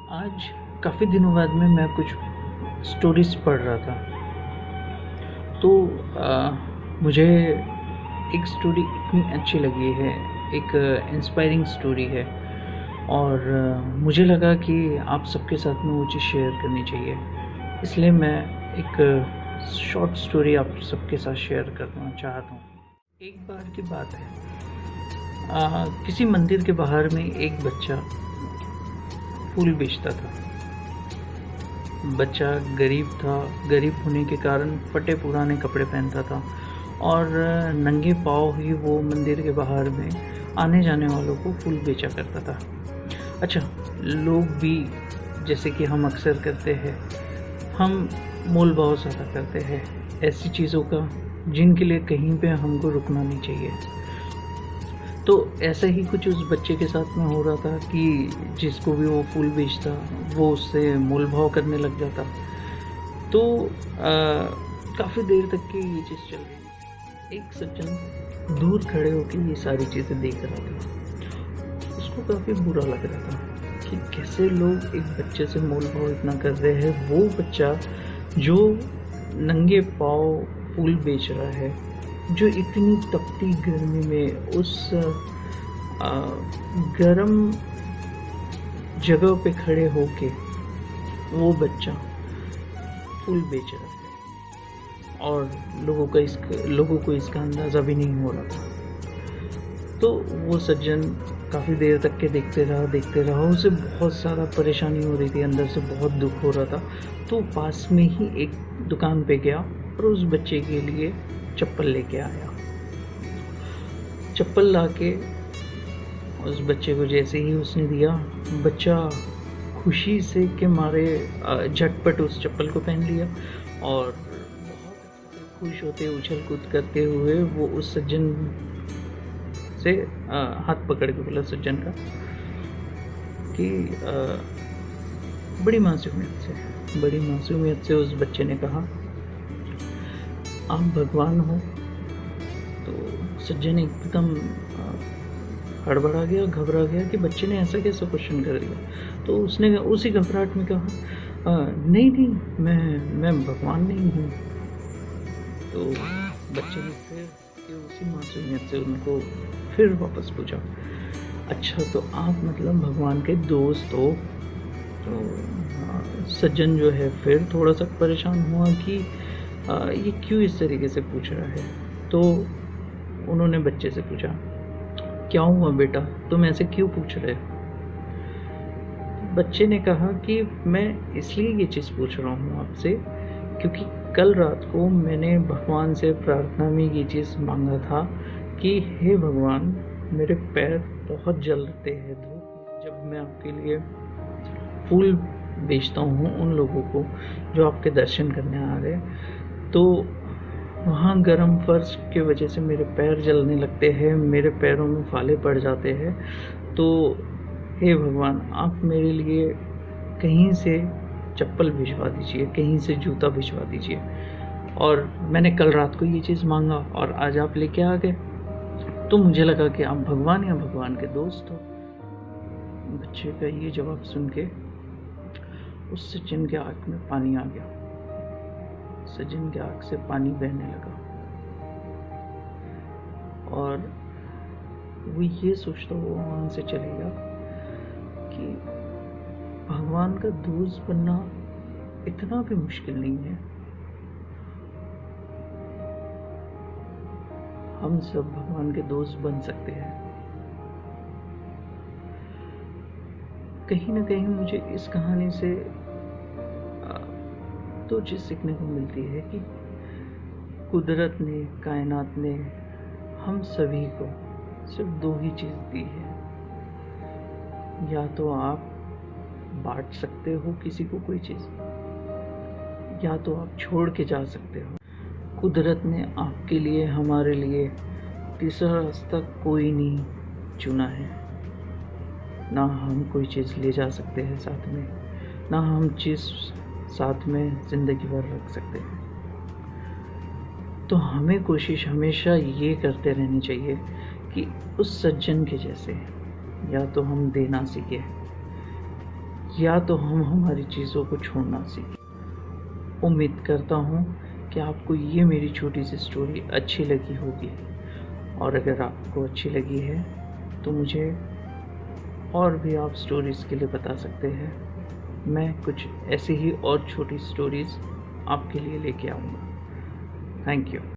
आज काफ़ी दिनों बाद में मैं कुछ स्टोरीज़ पढ़ रहा था। तो मुझे एक स्टोरी इतनी अच्छी लगी है, एक इंस्पायरिंग स्टोरी है और मुझे लगा कि आप सबके साथ में वो चीज़ शेयर करनी चाहिए। इसलिए मैं एक शॉर्ट स्टोरी आप सबके साथ शेयर करना चाहता हूँ। एक बार की बात है, किसी मंदिर के बाहर में एक बच्चा फूल बेचता था। बच्चा गरीब था, गरीब होने के कारण फटे पुराने कपड़े पहनता था और नंगे पाँव ही वो मंदिर के बाहर में आने जाने वालों को फूल बेचा करता था। अच्छा, लोग भी जैसे कि हम अक्सर करते हैं, हम मोल भाव ज़्यादा करते हैं ऐसी चीज़ों का जिनके लिए कहीं पे हमको रुकना नहीं चाहिए। तो ऐसा ही कुछ उस बच्चे के साथ में हो रहा था कि जिसको भी वो फूल बेचता वो उससे मोल भाव करने लग जाता। तो काफ़ी देर तक की ये चीज़ चल रही। एक सज्जन दूर खड़े होकर ये सारी चीज़ें देख रहा था। उसको काफ़ी बुरा लग रहा था कि कैसे लोग एक बच्चे से मोल भाव इतना कर रहे हैं। वो बच्चा जो नंगे पाँव फूल बेच रहा है, जो इतनी तपती गर्मी में उस गर्म जगह पे खड़े होके वो बच्चा फूल बेच रहा है और लोगों को इसका अंदाज़ा भी नहीं हो रहा था। तो वो सज्जन काफ़ी देर तक के देखते रहा। उसे बहुत ज़्यादा परेशानी हो रही थी, अंदर से बहुत दुख हो रहा था। तो पास में ही एक दुकान पे गया और उस बच्चे के लिए चप्पल लेके आया। चप्पल लाके उस बच्चे को जैसे ही उसने दिया, बच्चा खुशी से के मारे झटपट उस चप्पल को पहन लिया और बहुत खुश होते उछल कूद करते हुए वो उस सज्जन से हाथ पकड़ के बोला सज्जन का कि बड़ी मासूमियत से उस बच्चे ने कहा, आप भगवान हो। तो सज्जन एकदम हड़बड़ा गया, घबरा गया कि बच्चे ने ऐसा कैसा क्वेश्चन कर दिया। तो उसने उसी घबराहट में कहा, नहीं मैं भगवान नहीं हूँ। तो बच्चे ने फिर उसी मासूमियत से उनको फिर वापस पूछा, अच्छा तो आप मतलब भगवान के दोस्त हो? तो सज्जन जो है फिर थोड़ा सा परेशान हुआ कि ये क्यों इस तरीके से पूछ रहा है। तो उन्होंने बच्चे से पूछा, क्या हुआ बेटा, तुम ऐसे क्यों पूछ रहे हो? बच्चे ने कहा कि मैं इसलिए ये चीज़ पूछ रहा हूँ आपसे क्योंकि कल रात को मैंने भगवान से प्रार्थना में ये चीज़ मांगा था कि हे भगवान, मेरे पैर बहुत जलते हैं धूप जब मैं आपके लिए फूल बेचता हूँ उन लोगों को जो आपके दर्शन करने आ रहे, तो वहाँ गर्म फर्श की वजह से मेरे पैर जलने लगते हैं, मेरे पैरों में फाले पड़ जाते हैं। तो हे भगवान, आप मेरे लिए कहीं से चप्पल भिजवा दीजिए, कहीं से जूता भिजवा दीजिए। और मैंने कल रात को ये चीज़ मांगा और आज आप लेके आ गए, तो मुझे लगा कि आप भगवान या भगवान के दोस्त हो। बच्चे का ये जवाब सुन के उस सज्जन के आँख में पानी आ गया। सज्जन के आँख से पानी बहने लगा और वो ये सोचता हुआ वहाँ से चलेगा कि भगवान का दोस्त बनना इतना भी मुश्किल नहीं है। हम सब भगवान के दोस्त बन सकते हैं। कहीं ना कहीं मुझे इस कहानी से दो चीज़ सीखने को मिलती है कि कुदरत ने, कायनात ने हम सभी को सिर्फ दो ही चीज़ दी है। या तो आप बांट सकते हो किसी को कोई चीज़, या तो आप छोड़ के जा सकते हो। कुदरत ने आपके लिए, हमारे लिए तीसरा रास्ता कोई नहीं चुना है। ना हम कोई चीज़ ले जा सकते हैं साथ में, ना हम चीज़ साथ में ज़िंदगी भर रख सकते हैं। तो हमें कोशिश हमेशा ये करते रहनी चाहिए कि उस सज्जन के जैसे या तो हम देना सीखें या तो हम हमारी चीज़ों को छोड़ना सीखें। उम्मीद करता हूँ कि आपको ये मेरी छोटी सी स्टोरी अच्छी लगी होगी, और अगर आपको अच्छी लगी है तो मुझे और भी आप स्टोरीज़ के लिए बता सकते हैं। मैं कुछ ऐसी ही और छोटी स्टोरीज़ आपके लिए लेके आऊँगा। Thank you.